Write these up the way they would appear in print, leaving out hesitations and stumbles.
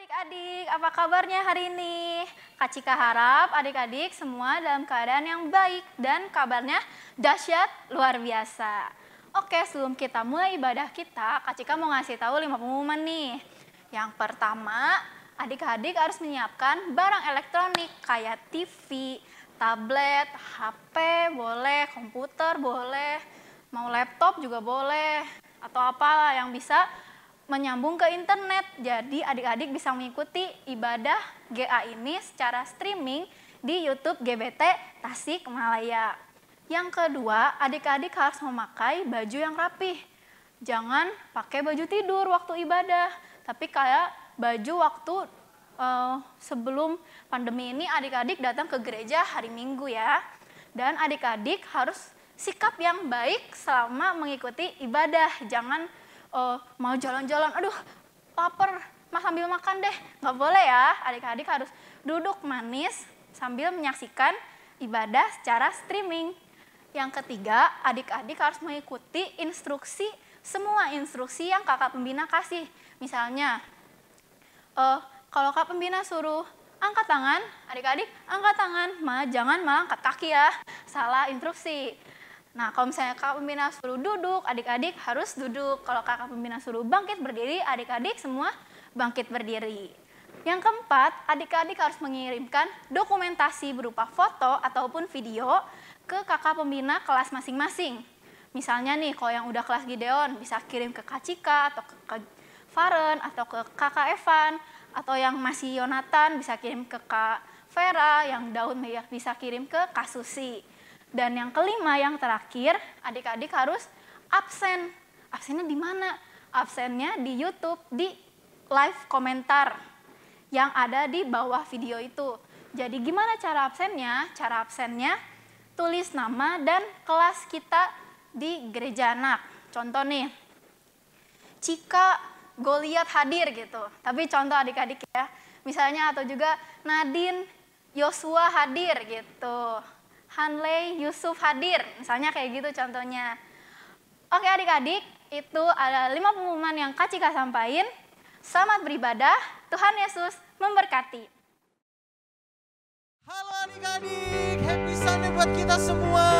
adik-adik, apa kabarnya hari ini? Kak Cika harap adik-adik semua dalam keadaan yang baik dan kabarnya dahsyat luar biasa. Oke, sebelum kita mulai ibadah kita, Kak Cika mau ngasih tahu 5 pengumuman nih. Yang pertama, adik-adik harus menyiapkan barang elektronik kayak TV, tablet, HP boleh, komputer boleh, mau laptop juga boleh, atau apalah yang bisa menyambung ke internet. Jadi adik-adik bisa mengikuti ibadah GA ini secara streaming di YouTube GBT Tasikmalaya. Yang kedua, adik-adik harus memakai baju yang rapih. Jangan pakai baju tidur waktu ibadah, tapi kayak baju waktu sebelum pandemi ini adik-adik datang ke gereja hari Minggu ya. Dan adik-adik harus sikap yang baik selama mengikuti ibadah. Jangan mau jalan-jalan, aduh lapar, sambil makan deh. Nggak boleh ya, adik-adik harus duduk manis sambil menyaksikan ibadah secara streaming. Yang ketiga, adik-adik harus mengikuti semua instruksi yang kakak pembina kasih. Misalnya, kalau kakak pembina suruh angkat tangan, adik-adik angkat tangan, jangan malah angkat kaki ya, salah instruksi. Nah, kalau misalnya kakak pembina suruh duduk, adik-adik harus duduk. Kalau kakak pembina suruh bangkit berdiri, adik-adik semua bangkit berdiri. Yang keempat, adik-adik harus mengirimkan dokumentasi berupa foto ataupun video ke kakak pembina kelas masing-masing. Misalnya nih, kalau yang udah kelas Gideon bisa kirim ke Kak Cika atau ke Kak Faren atau ke Kakak Evan, atau yang masih Yonatan bisa kirim ke Kak Vera, yang Daud bisa kirim ke Kak Susi. Dan yang kelima, yang terakhir, adik-adik harus absen. Absennya di mana? Absennya di YouTube, di live komentar yang ada di bawah video itu. Jadi gimana cara absennya? Cara absennya tulis nama dan kelas kita di gereja anak. Contoh nih, Cika Goliat hadir gitu. Tapi contoh adik-adik ya. Misalnya atau juga Nadine Yosua hadir gitu. Hanley Yusuf hadir, misalnya kayak gitu contohnya. Oke adik-adik, itu ada 5 pengumuman yang Kak Cika sampaikan. Selamat beribadah, Tuhan Yesus memberkati. Halo adik-adik, happy Sunday buat kita semua.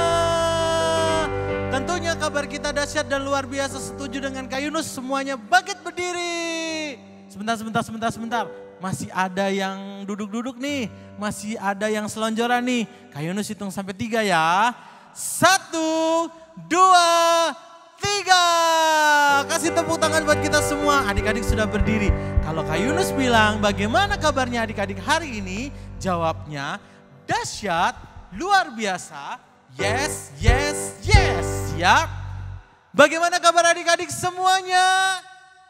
Tentunya kabar kita dahsyat dan luar biasa. Setuju dengan Kak Yunus, semuanya bangkit berdiri. Sebentar. Masih ada yang duduk-duduk nih, masih ada yang selonjoran nih. Kak Yunus hitung sampai 3 ya. 1, 2, 3. Kasih tepuk tangan buat kita semua. Adik-adik sudah berdiri. Kalau Kak Yunus bilang bagaimana kabarnya adik-adik hari ini? Jawabnya dahsyat, luar biasa. Yes ya. Bagaimana kabar adik-adik semuanya?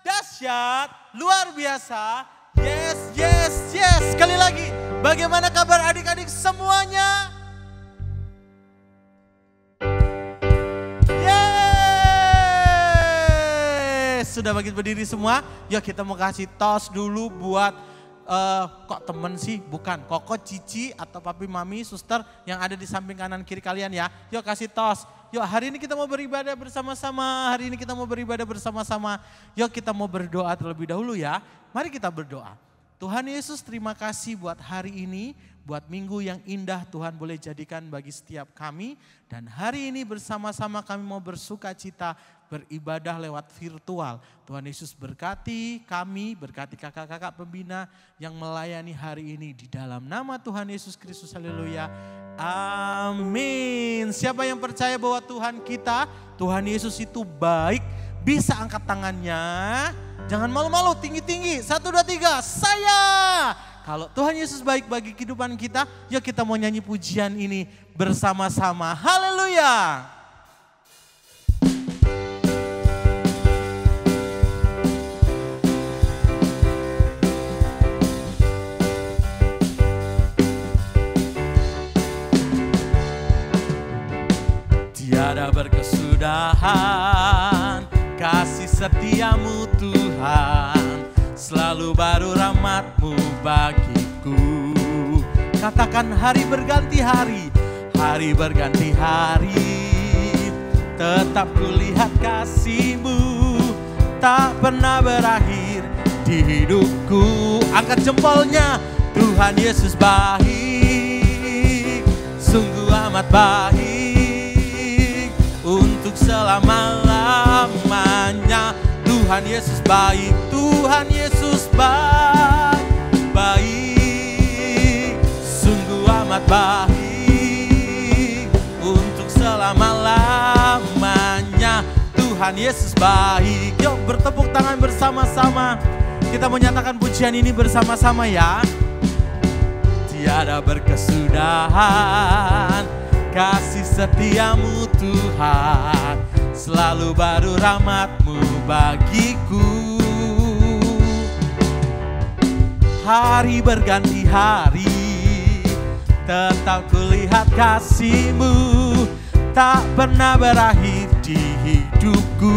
Dahsyat, luar biasa. Yes. Sekali lagi, bagaimana kabar adik-adik semuanya? Yes, sudah bangkit berdiri semua. Yuk kita mau kasih tos dulu buat kok temen sih? Bukan, Koko, Cici, atau Papi, Mami, Suster yang ada di samping kanan kiri kalian ya. Yuk kasih tos. Yuk hari ini kita mau beribadah bersama-sama. Yuk kita mau berdoa terlebih dahulu ya. Mari kita berdoa. Tuhan Yesus, terima kasih buat hari ini, buat minggu yang indah Tuhan boleh jadikan bagi setiap kami. Dan hari ini bersama-sama kami mau bersuka cita beribadah lewat virtual. Tuhan Yesus berkati kami, berkati kakak-kakak pembina yang melayani hari ini di dalam nama Tuhan Yesus Kristus. Haleluya. Amin. Siapa yang percaya bahwa Tuhan kita, Tuhan Yesus itu baik, bisa angkat tangannya. Jangan malu-malu, tinggi-tinggi. 1, 2, 3, saya. Kalau Tuhan Yesus baik bagi kehidupan kita, yuk kita mau nyanyi pujian ini bersama-sama. Haleluya. Tiada berkesudahan kasih setiamu Tuhan, selalu baru rahmat-Mu bagiku. Katakan hari berganti hari berganti hari, tetap kulihat kasih-Mu tak pernah berakhir di hidupku. Angkat jempolnya, Tuhan Yesus baik, sungguh amat baik, untuk selama-lamanya. Tuhan Yesus baik, Tuhan Yesus baik, baik, sungguh amat baik, untuk selama-lamanya. Tuhan Yesus baik. Yuk bertepuk tangan bersama-sama. Kita menyatakan pujian ini bersama-sama ya. Tiada berkesudahan kasih setiamu Tuhan, selalu baru rahmat-Mu bagiku. Hari berganti hari, tetap kulihat kasih-Mu, tak pernah berakhir di hidupku.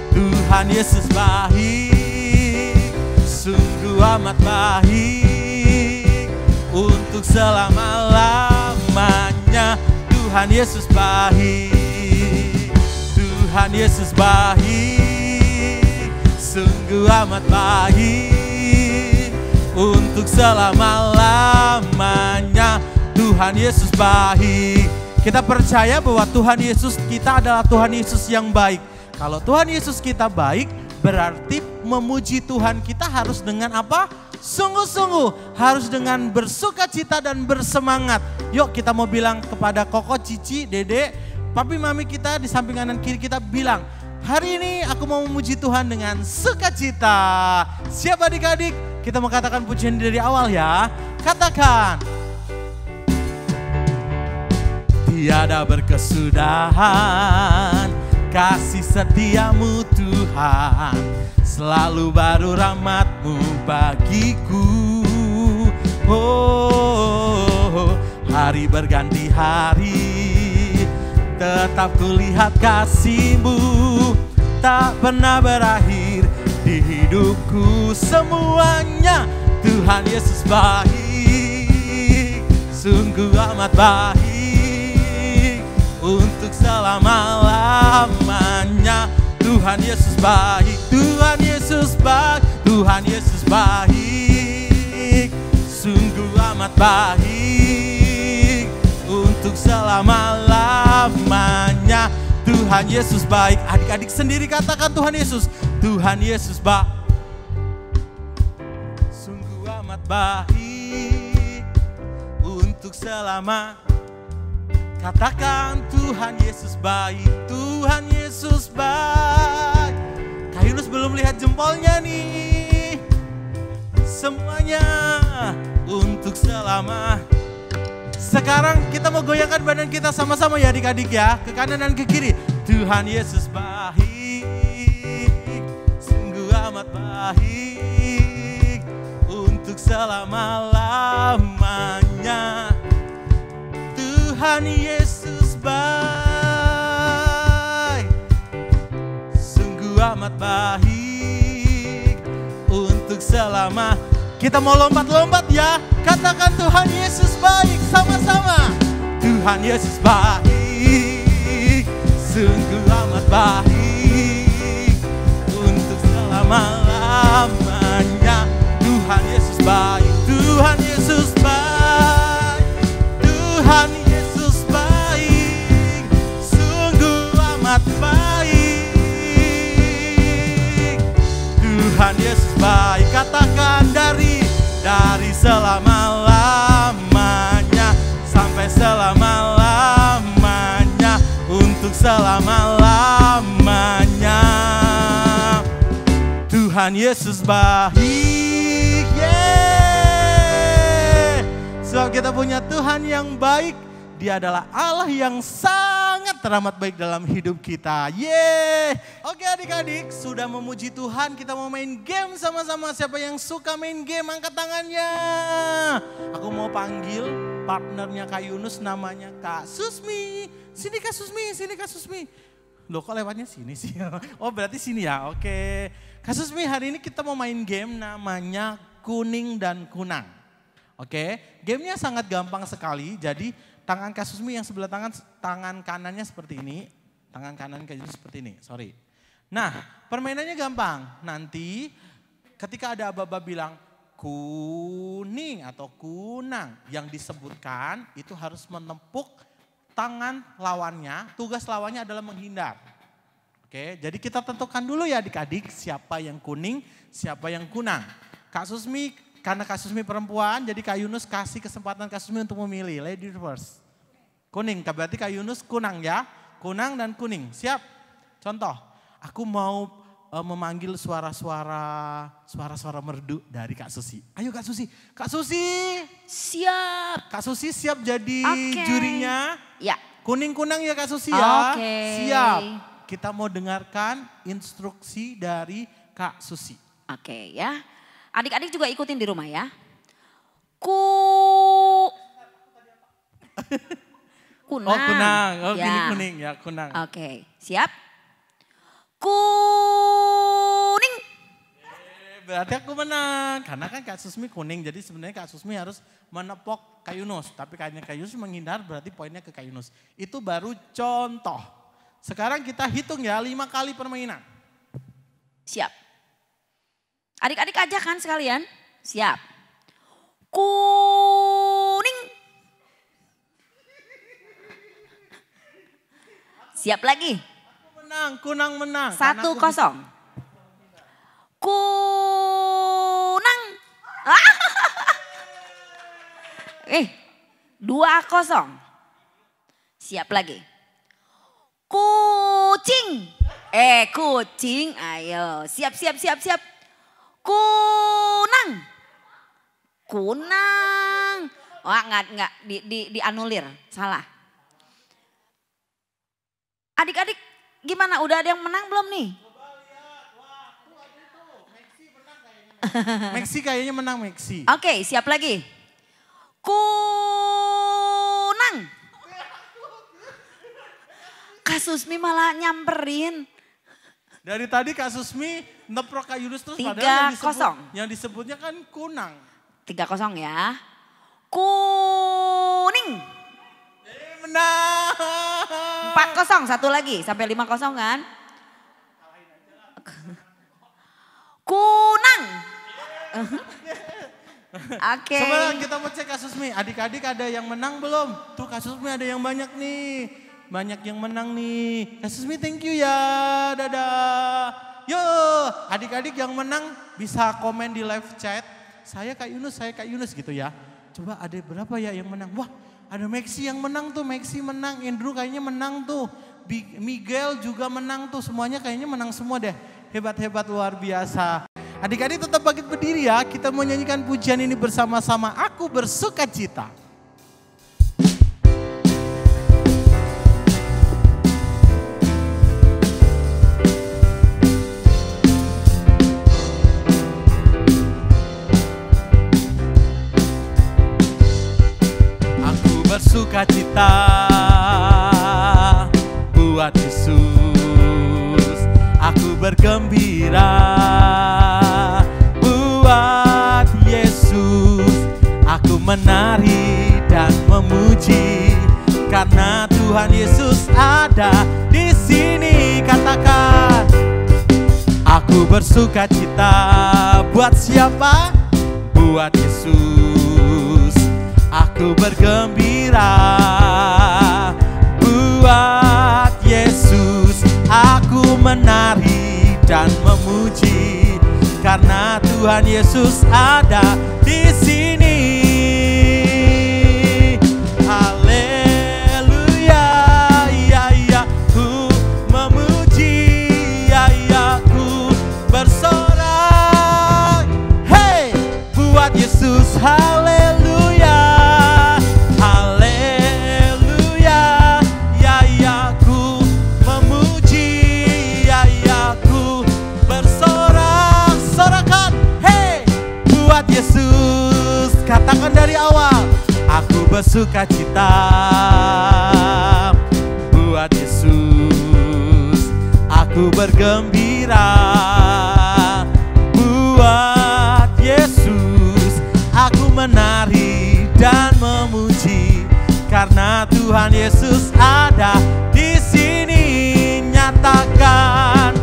Tuhan Yesus baik, sungguh amat baik, untuk selama-lamanya. Tuhan Yesus baik, Tuhan Yesus baik, sungguh amat baik, untuk selama-lamanya. Tuhan Yesus baik. Kita percaya bahwa Tuhan Yesus kita adalah Tuhan Yesus yang baik. Kalau Tuhan Yesus kita baik, berarti memuji Tuhan kita harus dengan apa? Sungguh-sungguh, harus dengan bersukacita dan bersemangat. Yuk kita mau bilang kepada Koko, Cici, Dede, Papi, Mami kita di samping kanan kiri kita bilang, hari ini aku mau memuji Tuhan dengan sukacita. Siap adik-adik? Kita mau katakan pujian dari awal ya. Katakan. Tiada berkesudahan kasih setiamu Tuhan, selalu baru rahmat-Mu bagiku. Oh, hari berganti hari, tetap kulihat kasih-Mu, tak pernah berakhir di hidupku. Semuanya Tuhan Yesus baik, sungguh amat baik, untuk selama-lamanya. Tuhan Yesus baik, Tuhan Yesus baik, Tuhan Yesus baik, sungguh amat baik, untuk selama-lamanya. Tuhan Yesus baik. Adik-adik sendiri katakan Tuhan Yesus, Tuhan Yesus baik, sungguh amat baik, untuk selama. Katakan Tuhan Yesus baik, Tuhan Yesus baik. Kak Yunus belum lihat jempolnya nih. Semuanya untuk selama. Sekarang kita mau goyangkan badan kita sama-sama ya adik-adik ya. Ke kanan dan ke kiri. Tuhan Yesus baik, sungguh amat baik, untuk selama-lamanya. Tuhan Yesus baik, sungguh amat baik, untuk selama. Kita mau lompat-lompat ya. Katakan Tuhan Yesus baik sama-sama. Tuhan Yesus baik, sungguh amat baik, untuk selama-lamanya. Tuhan Yesus baik, Tuhan Yesus baik, Tuhan Yesus baik, sungguh amat baik. Tuhan Yesus baik. Katakan dari selama-lamanya sampai selama-lamanya, untuk selama-lamanya. Tuhan Yesus baik. Yeay. Sebab kita punya Tuhan yang baik. Dia adalah Allah yang sangat teramat baik dalam hidup kita. Yeay. Oke adik-adik, sudah memuji Tuhan, kita mau main game sama-sama. Siapa yang suka main game, angkat tangannya. Aku mau panggil partnernya Kak Yunus, namanya Kak Susmi. Sini Kak Susmi, sini Kak Susmi. Loh kok lewatnya sini sih? Oh berarti sini ya, oke. Kak Susmi, hari ini kita mau main game namanya Kuning dan Kunang. Oke, gamenya sangat gampang sekali, jadi tangan Kak Susmi yang sebelah tangan kanannya seperti ini. Tangan kanan Kak Yunus seperti ini, sorry. Nah, permainannya gampang. Nanti ketika ada aba-aba bilang kuning atau kunang, yang disebutkan itu harus menepuk tangan lawannya. Tugas lawannya adalah menghindar. Oke, jadi kita tentukan dulu ya adik-adik siapa yang kuning, siapa yang kunang. Kak Susmi, karena Kak Susmi perempuan, jadi Kak Yunus kasih kesempatan Kak Susmi untuk memilih. Lady first. Kuning, berarti Kak Yunus kunang ya. Kunang dan kuning, siap? Contoh, aku mau memanggil suara-suara merdu dari Kak Susi. Ayo Kak Susi, Kak Susi. Siap. Kak Susi siap jadi jurinya? Ya. Kuning-kunang ya Kak Susi ya? Oke. Siap. Kita mau dengarkan instruksi dari Kak Susi. Oke ya. Adik-adik juga ikutin di rumah ya. Kunang. Oh kunang, oh ya. gini kuning ya kunang. Oke, siap. Kuning. Berarti aku menang, karena kan Kak Susmi kuning, jadi sebenarnya Kak Susmi harus menepok Kak Yunus. Tapi kayaknya Kak Yunus menghindar, berarti poinnya ke Kak Yunus. Itu baru contoh. Sekarang kita hitung ya 5 kali permainan. Siap. Adik-adik aja kan sekalian? Siap. Kuning. Siap lagi. Aku menang, kunang menang. 1-0. Kunang. 2-0. Siap lagi. Kucing. Kucing. Ayo. Siap. Kunang. Wah, enggak dianulir. Salah. Adik-adik gimana? Udah ada yang menang belum nih? Meksi kayaknya menang Meksi. Oke, siap lagi. Kunang. Kak Susmi malah nyamperin. Dari tadi Kak Susmi neprok Kak Yunus terus padahal 3-0. yang disebutnya kan kunang. 3-0 ya. Kuning. Menang. 4-0, satu lagi sampai 5-0 kan? Kunang. Oke. Coba kita mau cek Kak Susmi, adik-adik ada yang menang belum? Tuh Kak Susmi ada yang banyak nih. Banyak yang menang nih. Kak Susmi thank you ya, dadah. Yo, adik-adik yang menang bisa komen di live chat. Saya Kak Yunus gitu ya. Coba ada berapa ya yang menang? Wah, ada Meksi yang menang tuh, Meksi menang, Andrew kayaknya menang tuh. Miguel juga menang tuh, semuanya kayaknya menang semua deh. Hebat-hebat luar biasa. Adik-adik tetap bangkit berdiri ya, kita mau nyanyikan pujian ini bersama-sama. Aku bersuka cita. Aku bersuka cita buat Yesus. Aku bergembira buat Yesus. Aku menari dan memuji karena Tuhan Yesus ada di sini. Katakan, aku bersuka cita buat siapa? Buat Yesus. Aku bergembira buat Yesus. Aku menari dan memuji karena Tuhan Yesus ada di sini. Haleluya, ya ya, ku memuji, ya ya, ku bersorak. Hey, buat Yesus, haleluya, haleluya, ya ya, ku memuji, ya ya, ku bersorak. Sorakan, hey, buat Yesus. Katakan dari awal, aku bersuka cita buat Yesus. Aku bergembira buat Yesus. Aku menari dan memuji karena Tuhan Yesus ada di sini. Nyatakan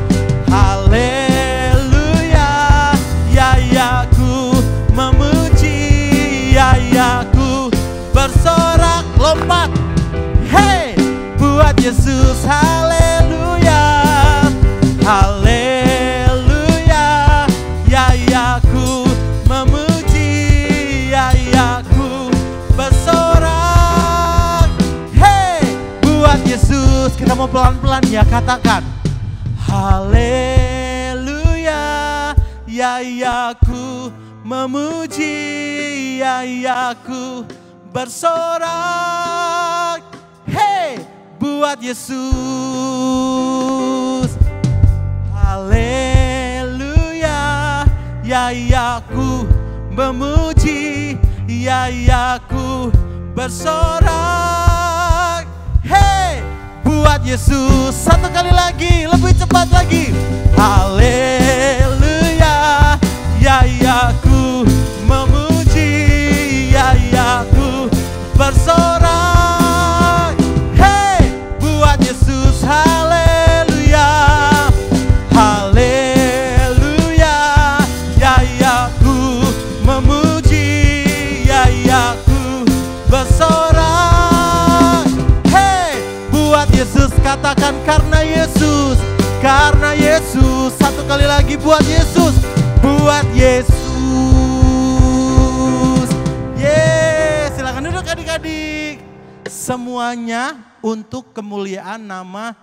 Tuhan, ya katakan. Haleluya, ya ku memuji, ya ku bersorak. Hey, buat Yesus. Haleluya, ya ku memuji, ya ku bersorak. Hey, buat Yesus. Satu kali lagi, lebih cepat lagi. Haleluya, ya ku memuji, ya ku bersorak. Hey, buat Yesus. Haleluya, haleluya, ya ku memuji, ya ku bersorak. Hey, buat Yesus. Katakan karena Yesus, karena Yesus. Satu kali lagi, buat Yesus, buat Yesus. Yeay, silakan duduk adik-adik. Semuanya untuk kemuliaan nama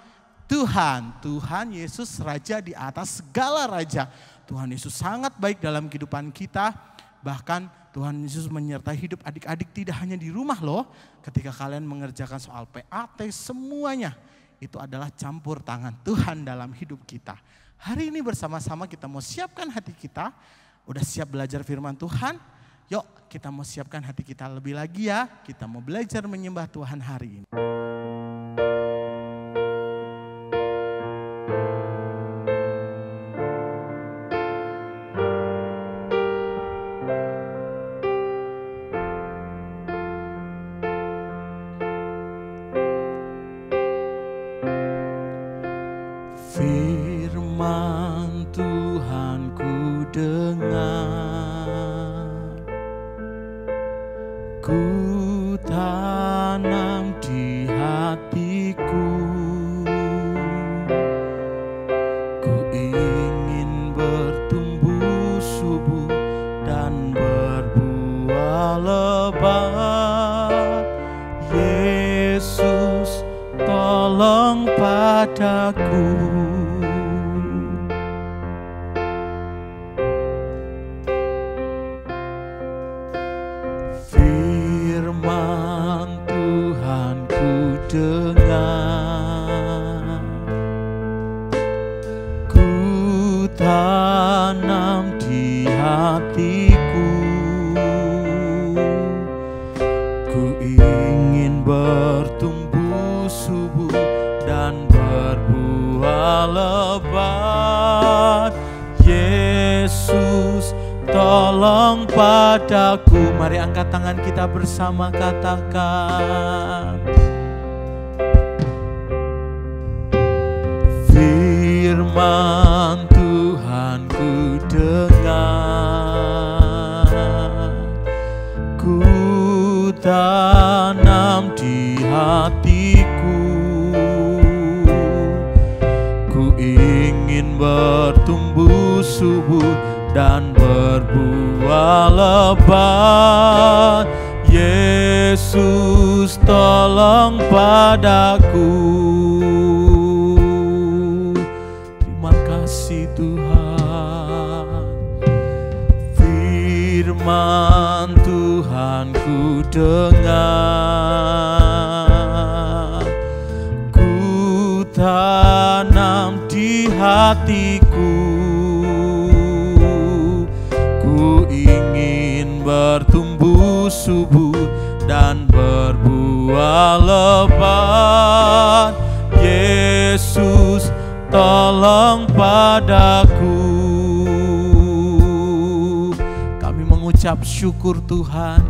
Tuhan. Tuhan Yesus Raja di atas segala raja. Tuhan Yesus sangat baik dalam kehidupan kita. Bahkan Tuhan Yesus menyertai hidup adik-adik tidak hanya di rumah loh. Ketika kalian mengerjakan soal PAT, semuanya itu adalah campur tangan Tuhan dalam hidup kita. Hari ini bersama-sama kita mau siapkan hati kita. Udah siap belajar firman Tuhan? Yuk kita mau siapkan hati kita lebih lagi ya. Kita mau belajar menyembah Tuhan hari ini. Firman Tuhan ku dengar, ku tanam di hatiku. Ku ingin bertumbuh subur dan berbuah lebat. Yesus, tolong padaku. Firman Tuhan ku dengar, ku tanam di hatiku. Ku ingin bertumbuh subur dan berbuah lebat. Yesus, tolong padaku. Mari angkat tangan kita bersama, katakan. Firman Tuhan ku dengar, ku tanam di hatiku. Ku ingin bertumbuh subur dan berbuah lebat. Yesus, tolong padaku. Terima kasih Tuhan. Firman Tuhan ku dengar, ku tanam di hatiku. Ku ingin bertumbuh subur dan berbuah lebat. Yesus, tolong padaku. Kami mengucap syukur Tuhan.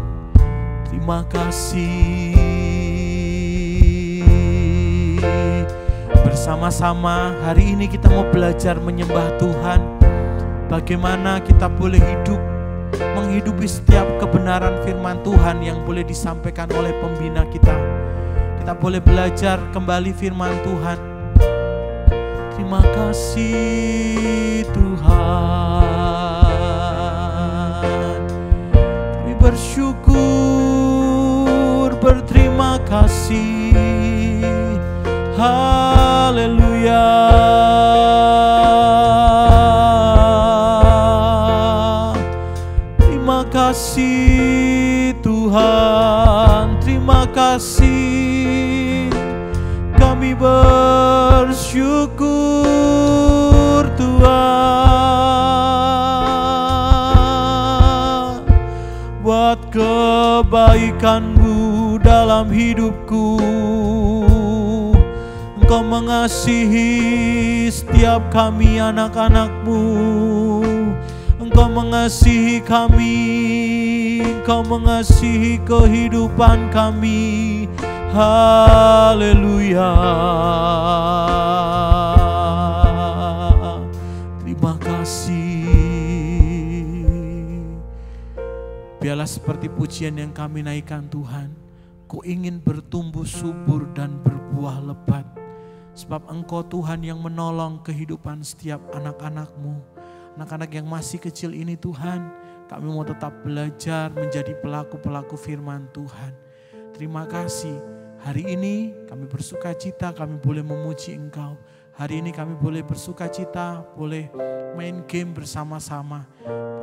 Terima kasih. Bersama-sama hari ini kita mau belajar menyembah Tuhan. Bagaimana kita boleh hidup, menghidupi setiap kebenaran firman Tuhan yang boleh disampaikan oleh pembina kita. Kita boleh belajar kembali firman Tuhan. Terima kasih Tuhan. Kami bersyukur, berterima kasih. Haleluya. kasih Tuhan, terima kasih. Kami bersyukur Tuhan buat kebaikan-Mu dalam hidupku. Engkau mengasihi setiap kami anak-anak-Mu. Engkau mengasihi kami, Engkau mengasihi kehidupan kami. Haleluya. Terima kasih. Biarlah seperti pujian yang kami naikkan Tuhan, Ku ingin bertumbuh subur dan berbuah lebat. Sebab Engkau Tuhan yang menolong kehidupan setiap anak-anak-Mu. Anak-anak yang masih kecil ini Tuhan, kami mau tetap belajar menjadi pelaku-pelaku firman Tuhan. Terima kasih, hari ini kami bersuka cita, kami boleh memuji Engkau. Hari ini kami boleh bersuka cita, boleh main game bersama-sama.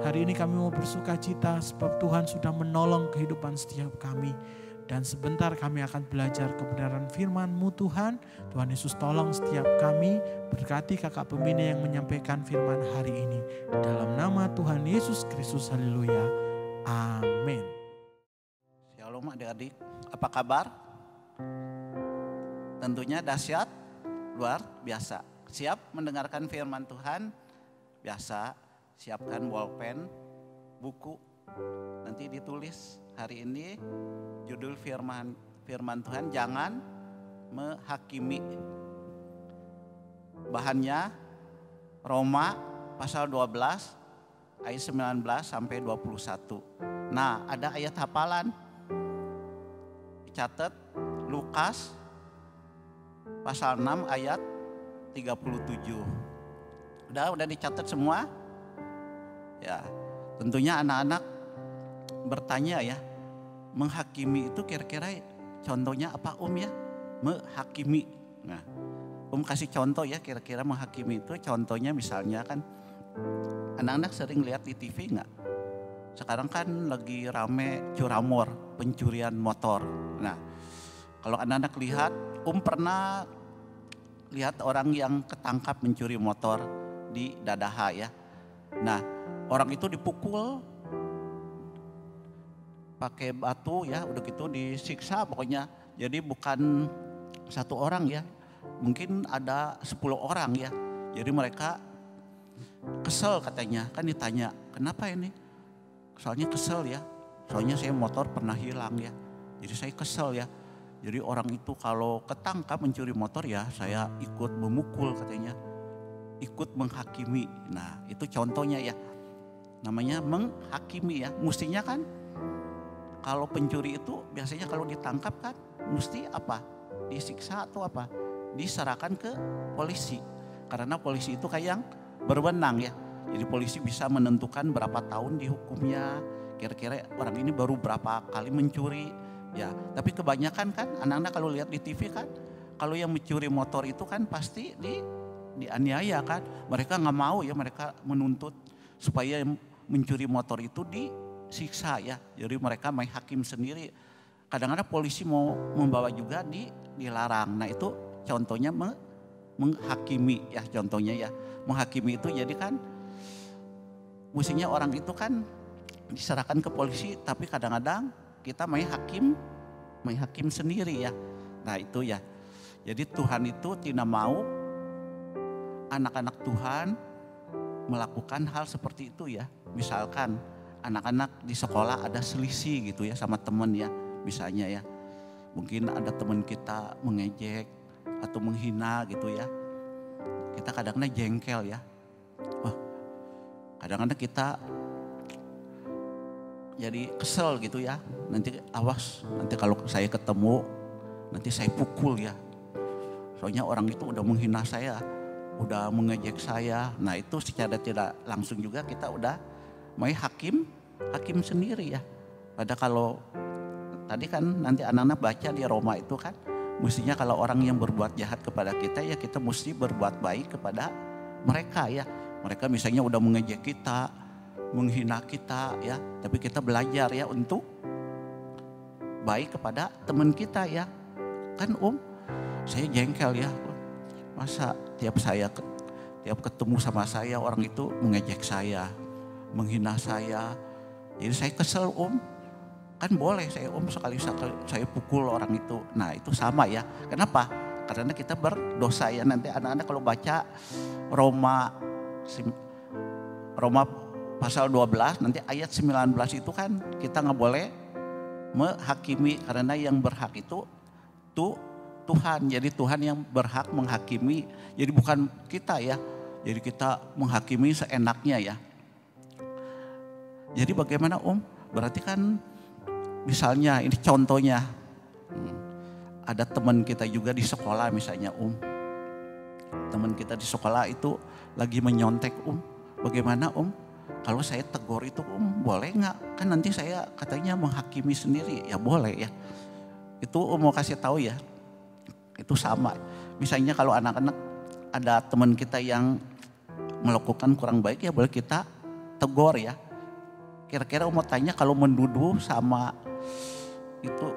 Hari ini kami mau bersuka cita sebab Tuhan sudah menolong kehidupan setiap kami. Dan sebentar kami akan belajar kebenaran firman-Mu Tuhan. Tuhan Yesus tolong setiap kami, berkati kakak pembina yang menyampaikan firman hari ini. Dalam nama Tuhan Yesus Kristus, haleluya. Amin. Shalom adik-adik, apa kabar? Tentunya dahsyat, luar biasa. Siap mendengarkan firman Tuhan? Biasa, siapkan bolpen, buku, nanti ditulis. Hari ini judul firman Tuhan, jangan menghakimi. Bahannya Roma pasal 12 ayat 19 sampai 21. Nah, ada ayat hafalan. Dicatat Lukas pasal 6 ayat 37. Udah dicatat semua? Ya, tentunya anak-anak bertanya ya, menghakimi itu kira-kira contohnya apa ya? Menghakimi. Nah, kasih contoh ya, kira-kira menghakimi itu contohnya misalnya kan anak-anak sering lihat di TV nggak? Sekarang kan lagi rame curamor, pencurian motor. Nah, kalau anak-anak lihat, pernah lihat orang yang ketangkap mencuri motor di Dadaha ya. Nah, orang itu dipukul pakai batu ya, udah gitu disiksa pokoknya. Jadi bukan satu orang ya, mungkin ada 10 orang ya. Jadi mereka kesel katanya, kan ditanya, kenapa ini? Soalnya kesel ya, soalnya saya motor pernah hilang ya. Jadi saya kesel ya. Jadi orang itu kalau ketangkap mencuri motor ya saya ikut memukul katanya. Ikut menghakimi. Nah itu contohnya ya, namanya menghakimi ya. Mestinya kan kalau pencuri itu biasanya kalau ditangkap kan mesti apa? Disiksa atau apa? Diserahkan ke polisi. Karena polisi itu kayak yang berwenang ya. Jadi polisi bisa menentukan berapa tahun dihukumnya. Kira-kira orang ini baru berapa kali mencuri. Ya, tapi kebanyakan kan anak-anak kalau lihat di TV kan, kalau yang mencuri motor itu kan pasti dianiaya kan. Mereka nggak mau ya, mereka menuntut supaya mencuri motor itu disiksa ya. Jadi mereka main hakim sendiri. Kadang-kadang polisi mau membawa juga dilarang. Nah itu contohnya menghakimi ya, contohnya ya. Menghakimi itu jadi kan mestinya orang itu kan diserahkan ke polisi, tapi kadang-kadang kita main hakim sendiri ya. Nah itu ya. Jadi Tuhan itu tidak mau anak-anak Tuhan melakukan hal seperti itu ya. Misalkan anak-anak di sekolah ada selisih gitu ya sama teman ya. Misalnya ya. Mungkin ada teman kita mengejek atau menghina gitu ya. Kita kadang-kadang jengkel ya. Wah, kadang-kadang kita jadi kesel gitu ya. Nanti awas, nanti kalau saya ketemu, nanti saya pukul ya. Soalnya orang itu udah menghina saya, udah mengejek saya. Nah itu secara tidak langsung juga kita udah main hakim sendiri ya. Padahal kalau tadi kan nanti anak-anak baca di Roma itu kan, mestinya kalau orang yang berbuat jahat kepada kita ya kita mesti berbuat baik kepada mereka ya. Mereka misalnya udah mengejek kita, menghina kita ya. Tapi kita belajar ya untuk baik kepada teman kita ya. Kan saya jengkel ya. Masa tiap ketemu sama saya orang itu mengejek saya, menghina saya. Jadi saya kesel Kan boleh saya sekali-sekali saya pukul orang itu. Nah itu sama ya. Kenapa? Karena kita berdosa ya. Nanti anak-anak kalau baca Roma pasal 12 nanti ayat 19 itu kan kita nggak boleh menghakimi. Karena yang berhak itu Tuhan. Jadi Tuhan yang berhak menghakimi. Jadi bukan kita ya. Jadi kita menghakimi seenaknya ya. Jadi bagaimana Berarti kan misalnya ini contohnya. Ada teman kita juga di sekolah misalnya Teman kita di sekolah itu lagi menyontek Bagaimana kalau saya tegur itu boleh nggak? Kan nanti saya katanya menghakimi sendiri. Ya boleh ya. Itu mau kasih tahu ya. Itu sama. Misalnya kalau anak-anak ada teman kita yang melakukan kurang baik ya boleh kita tegur ya. Kira-kira mau tanya kalau menuduh sama itu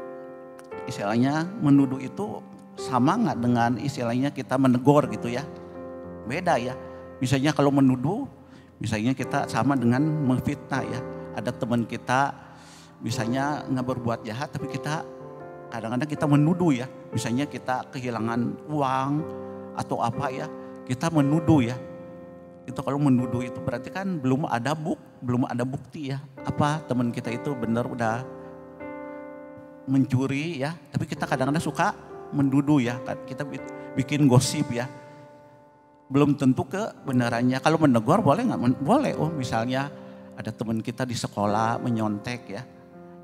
istilahnya menuduh itu sama nggak dengan istilahnya kita menegur gitu ya? Beda ya. Misalnya kalau menuduh, misalnya kita sama dengan memfitnah ya. Ada teman kita misalnya nggak berbuat jahat tapi kita kadang-kadang kita menuduh ya. Misalnya kita kehilangan uang atau apa ya, kita menuduh ya. Itu kalau menuduh itu berarti kan belum ada bukti ya. Apa teman kita itu benar udah mencuri ya, tapi kita kadang-kadang suka menduduh ya. Kita bikin gosip ya. Belum tentu kebenarannya. Kalau menegur boleh nggak? Boleh. Misalnya ada teman kita di sekolah menyontek ya.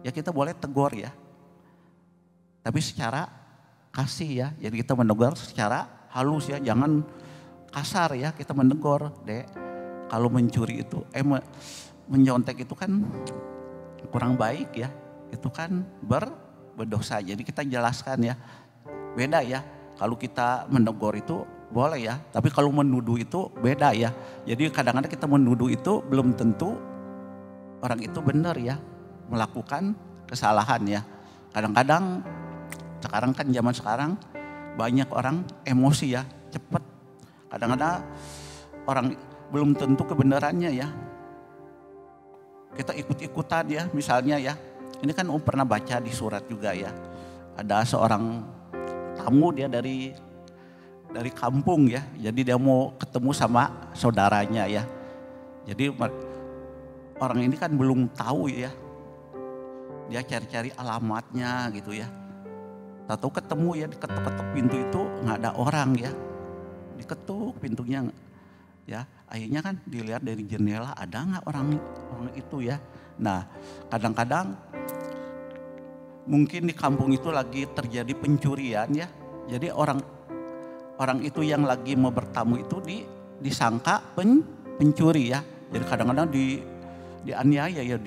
Ya kita boleh tegur ya. Tapi secara kasih ya. Jadi kita menegur secara halus ya. Jangan kasar ya kita menegur. Dek, kalau mencuri itu, menyontek itu kan kurang baik ya. Itu kan berdosa. Jadi kita jelaskan ya. Beda ya. Kalau kita menegur itu boleh ya. Tapi kalau menuduh itu beda ya. Jadi kadang-kadang kita menuduh itu belum tentu orang itu benar ya. Melakukan kesalahan ya. Kadang-kadang sekarang kan zaman sekarang banyak orang emosi ya. Cepat. Kadang-kadang orang belum tentu kebenarannya ya. Kita ikut-ikutan ya misalnya ya. Ini kan pernah baca di surat juga ya. Ada seorang tamu dia dari kampung ya. Jadi dia mau ketemu sama saudaranya ya. Jadi orang ini kan belum tahu ya. Dia cari-cari alamatnya gitu ya. Tahu ketemu ya, diketuk-ketuk pintu itu nggak ada orang ya. Diketuk pintunya ya. Akhirnya kan dilihat dari jendela ada nggak orang itu ya. Nah kadang-kadang mungkin di kampung itu lagi terjadi pencurian ya. Jadi orang itu yang lagi mau bertamu itu disangka pencuri ya. Jadi kadang-kadang dianiaya ya,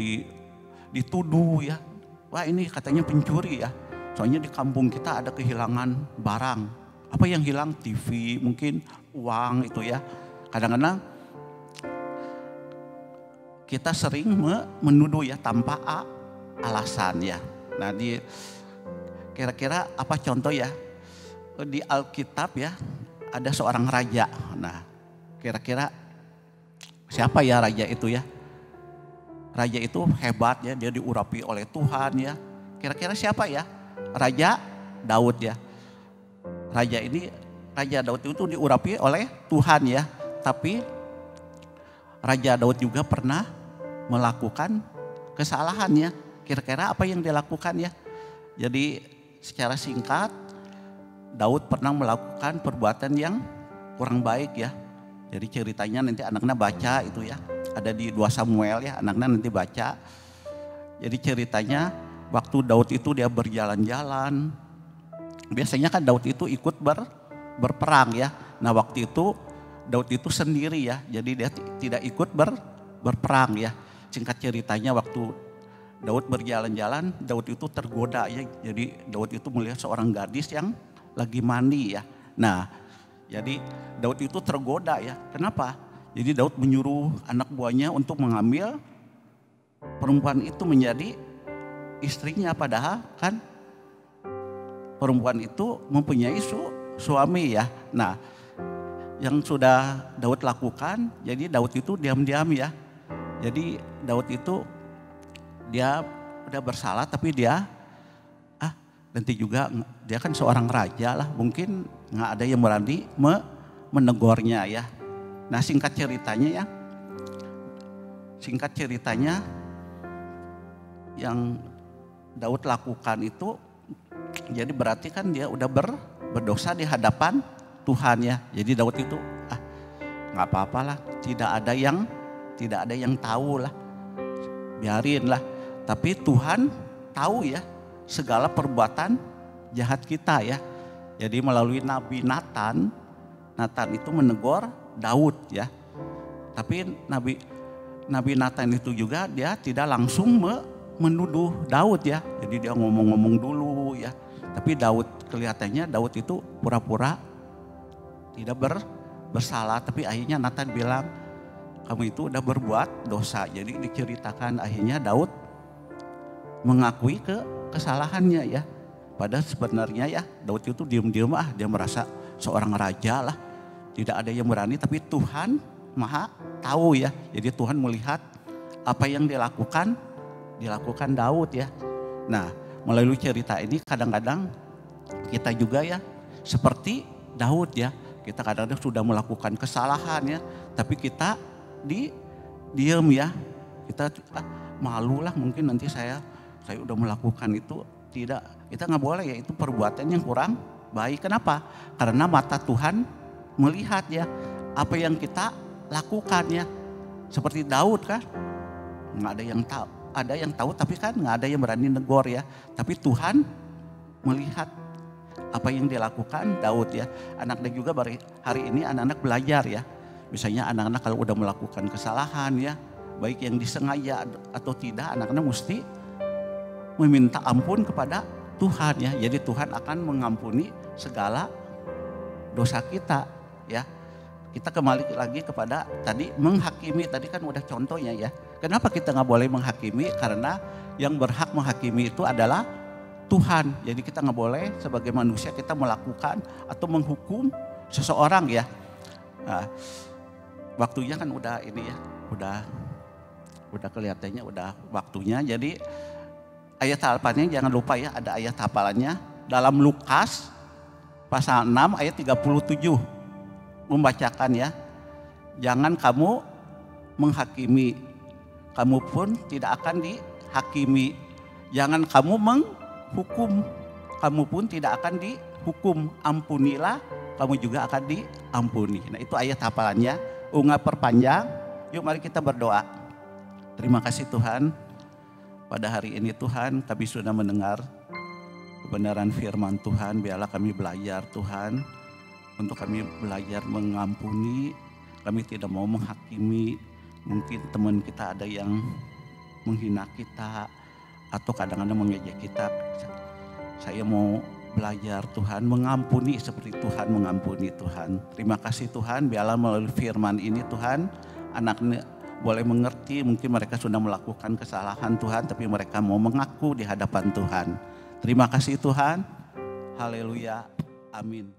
dituduh ya. Wah ini katanya pencuri ya. Soalnya di kampung kita ada kehilangan barang. Apa yang hilang? TV, mungkin uang itu ya. Kadang-kadang kita sering menuduh ya tanpa alasan ya. Nah kira-kira apa contoh ya? Di Alkitab ya ada seorang raja. Nah kira-kira siapa ya raja itu ya? Raja itu hebat ya, dia diurapi oleh Tuhan ya. Kira-kira siapa ya? Raja Daud ya. Raja Daud itu diurapi oleh Tuhan ya. Tapi Raja Daud juga pernah melakukan kesalahan ya. Kira-kira apa yang dilakukan ya? Jadi secara singkat Daud pernah melakukan perbuatan yang kurang baik ya. Jadi ceritanya nanti anak-anak baca itu ya. Ada di 2 Samuel ya, anak-anak nanti baca. Jadi ceritanya waktu Daud itu dia berjalan-jalan. Biasanya kan Daud itu ikut berperang ya. Nah waktu itu Daud itu sendiri ya. Jadi dia tidak ikut berperang ya. Singkat ceritanya waktu Daud berjalan-jalan, Daud itu tergoda ya. Jadi Daud itu melihat seorang gadis yang lagi mandi ya. Nah jadi Daud itu tergoda ya. Kenapa? Jadi Daud menyuruh anak buahnya untuk mengambil perempuan itu menjadi istrinya, padahal kan perempuan itu mempunyai suami ya. Nah, yang sudah Daud lakukan, jadi Daud itu diam-diam ya. Jadi Daud itu dia udah bersalah tapi dia nanti juga dia kan seorang raja lah, mungkin nggak ada yang berani menegurnya ya. Nah singkat ceritanya yang Daud lakukan itu, jadi berarti kan dia udah berdosa di hadapan Tuhan ya. Jadi Daud itu nggak apa-apalah, tidak ada yang tahu lah, biarin lah. Tapi Tuhan tahu ya segala perbuatan jahat kita ya. Jadi melalui Nabi Nathan itu menegur Daud ya. Tapi Nabi Nathan itu juga dia tidak langsung menuduh Daud ya. Jadi dia ngomong-ngomong dulu ya. Tapi kelihatannya Daud itu pura-pura tidak bersalah. Tapi akhirnya Nathan bilang, kamu itu udah berbuat dosa. Jadi diceritakan akhirnya Daud mengakui kesalahannya ya. Padahal sebenarnya ya Daud itu diam-diam dia merasa seorang raja lah. Tidak ada yang berani, tapi Tuhan Maha tahu ya. Jadi Tuhan melihat apa yang dilakukan Daud ya. Nah, melalui cerita ini kadang-kadang kita juga ya seperti Daud ya. Kita kadang-kadang sudah melakukan kesalahan ya, tapi kita diam ya. Kita malu lah, mungkin nanti saya udah melakukan itu. Tidak, kita nggak boleh ya, itu perbuatan yang kurang baik. Kenapa? Karena mata Tuhan melihat ya apa yang kita lakukan ya. Seperti Daud kan, nggak ada yang tahu, ada yang tahu tapi kan nggak ada yang berani negor ya. Tapi Tuhan melihat apa yang dilakukan Daud ya. Anak-anak juga hari ini anak-anak belajar ya. Misalnya anak-anak kalau udah melakukan kesalahan ya, baik yang disengaja atau tidak, anak-anak mesti meminta ampun kepada Tuhan ya. Jadi Tuhan akan mengampuni segala dosa kita ya. Kita kembali lagi kepada tadi menghakimi, tadi kan udah contohnya ya. Kenapa kita nggak boleh menghakimi? Karena yang berhak menghakimi itu adalah Tuhan. Jadi kita nggak boleh sebagai manusia kita melakukan atau menghukum seseorang ya. Nah, waktunya kan udah ini ya, udah kelihatannya udah waktunya. Jadi ayat hafalannya jangan lupa ya, ada ayat hafalannya dalam Lukas pasal 6 ayat 37 membacakan ya. Jangan kamu menghakimi, kamu pun tidak akan dihakimi. Jangan kamu menghukum, kamu pun tidak akan dihukum. Ampunilah, kamu juga akan diampuni. Nah itu ayat hafalannya, nggak perpanjang. Yuk mari kita berdoa. Terima kasih Tuhan. Pada hari ini Tuhan kami sudah mendengar kebenaran firman Tuhan. Biarlah kami belajar Tuhan. Untuk kami belajar mengampuni. Kami tidak mau menghakimi. Mungkin teman kita ada yang menghina kita. Atau kadang-kadang mengejek kita. Saya mau belajar Tuhan mengampuni seperti Tuhan mengampuni Tuhan. Terima kasih Tuhan. Biarlah melalui firman ini Tuhan. Anak-anak boleh mengerti, mungkin mereka sudah melakukan kesalahan Tuhan, tapi mereka mau mengaku di hadapan Tuhan. Terima kasih Tuhan. Haleluya. Amin.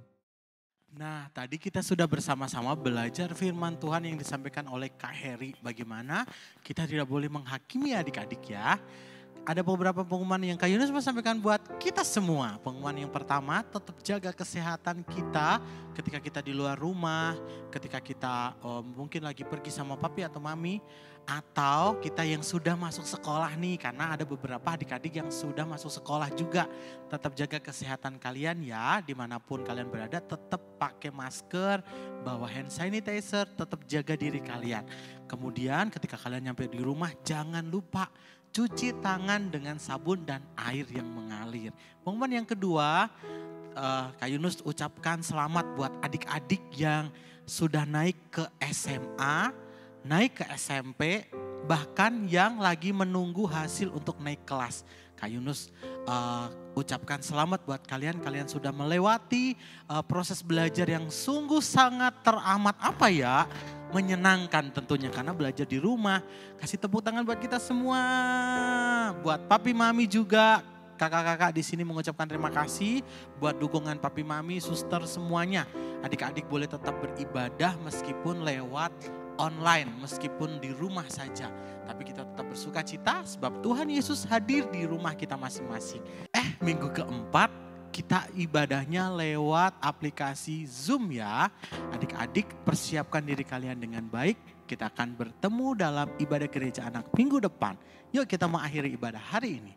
Nah, tadi kita sudah bersama-sama belajar firman Tuhan yang disampaikan oleh Kak Heri. Bagaimana kita tidak boleh menghakimi adik-adik ya. Ada beberapa pengumuman yang Kak Yunus mau sampaikan buat kita semua. Pengumuman yang pertama, tetap jaga kesehatan kita ketika kita di luar rumah, ketika kita mungkin lagi pergi sama papi atau mami, atau kita yang sudah masuk sekolah nih, karena ada beberapa adik-adik yang sudah masuk sekolah juga. Tetap jaga kesehatan kalian ya, dimanapun kalian berada, tetap pakai masker, bawa hand sanitizer, tetap jaga diri kalian. Kemudian ketika kalian nyampe di rumah, jangan lupa cuci tangan dengan sabun dan air yang mengalir. Pengumuman yang kedua, Kak Yunus ucapkan selamat buat adik-adik yang sudah naik ke SMA, naik ke SMP, bahkan yang lagi menunggu hasil untuk naik kelas. Kak Yunus ucapkan selamat buat kalian sudah melewati proses belajar yang sungguh sangat teramat menyenangkan tentunya karena belajar di rumah. Kasih tepuk tangan buat kita semua. Buat papi mami juga, kakak-kakak di sini mengucapkan terima kasih buat dukungan papi mami, suster semuanya. Adik-adik boleh tetap beribadah meskipun lewat online, meskipun di rumah saja. Tapi kita tetap bersuka cita sebab Tuhan Yesus hadir di rumah kita masing-masing. Minggu keempat kita ibadahnya lewat aplikasi Zoom ya. Adik-adik persiapkan diri kalian dengan baik. Kita akan bertemu dalam ibadah gereja anak minggu depan. Yuk kita mengakhiri ibadah hari ini.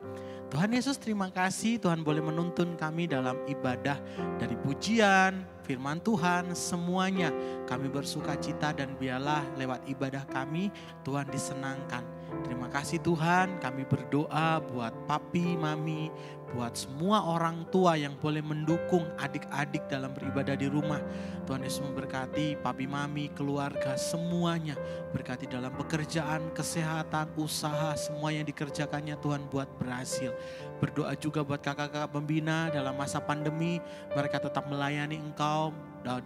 Tuhan Yesus terima kasih Tuhan boleh menuntun kami dalam ibadah dari pujian, firman Tuhan semuanya. Kami bersuka cita dan biarlah lewat ibadah kami Tuhan disenangkan. Terima kasih Tuhan, kami berdoa buat papi, mami, buat semua orang tua yang boleh mendukung adik-adik dalam beribadah di rumah. Tuhan Yesus memberkati papi, mami, keluarga semuanya. Berkati dalam pekerjaan, kesehatan, usaha, semua yang dikerjakannya Tuhan buat berhasil. Berdoa juga buat kakak-kakak pembina dalam masa pandemi. Mereka tetap melayani Engkau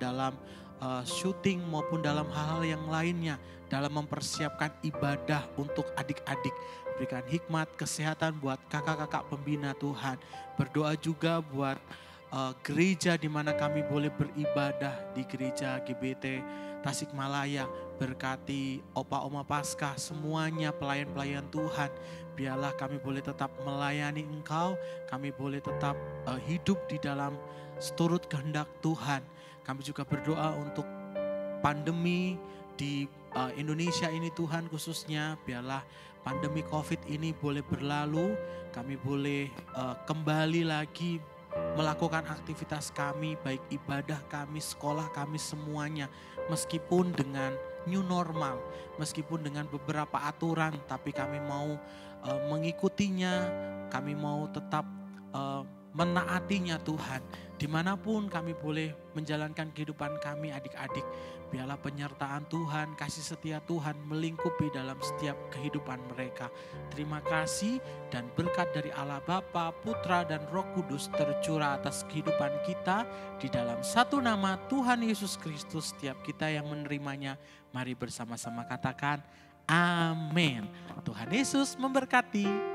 dalam syuting maupun dalam hal-hal yang lainnya. Dalam mempersiapkan ibadah untuk adik-adik. Berikan hikmat, kesehatan buat kakak-kakak pembina Tuhan. Berdoa juga buat gereja di mana kami boleh beribadah di gereja GBT Tasikmalaya. Berkati Opa-Oma Paskah semuanya pelayan-pelayan Tuhan. Biarlah kami boleh tetap melayani Engkau. Kami boleh tetap hidup di dalam seturut kehendak Tuhan. Kami juga berdoa untuk pandemi di Indonesia ini Tuhan khususnya. Biarlah pandemi COVID ini boleh berlalu. Kami boleh kembali lagi melakukan aktivitas kami, baik ibadah kami, sekolah kami semuanya. Meskipun dengan new normal, meskipun dengan beberapa aturan, tapi kami mau mengikutinya, kami mau tetap menaatinya Tuhan. Dimanapun kami boleh menjalankan kehidupan kami adik-adik. Biarlah penyertaan Tuhan, kasih setia Tuhan melingkupi dalam setiap kehidupan mereka. Terima kasih dan berkat dari Allah Bapa, Putra dan Roh Kudus tercurah atas kehidupan kita. Di dalam satu nama Tuhan Yesus Kristus, setiap kita yang menerimanya, mari bersama-sama katakan amin. Tuhan Yesus memberkati.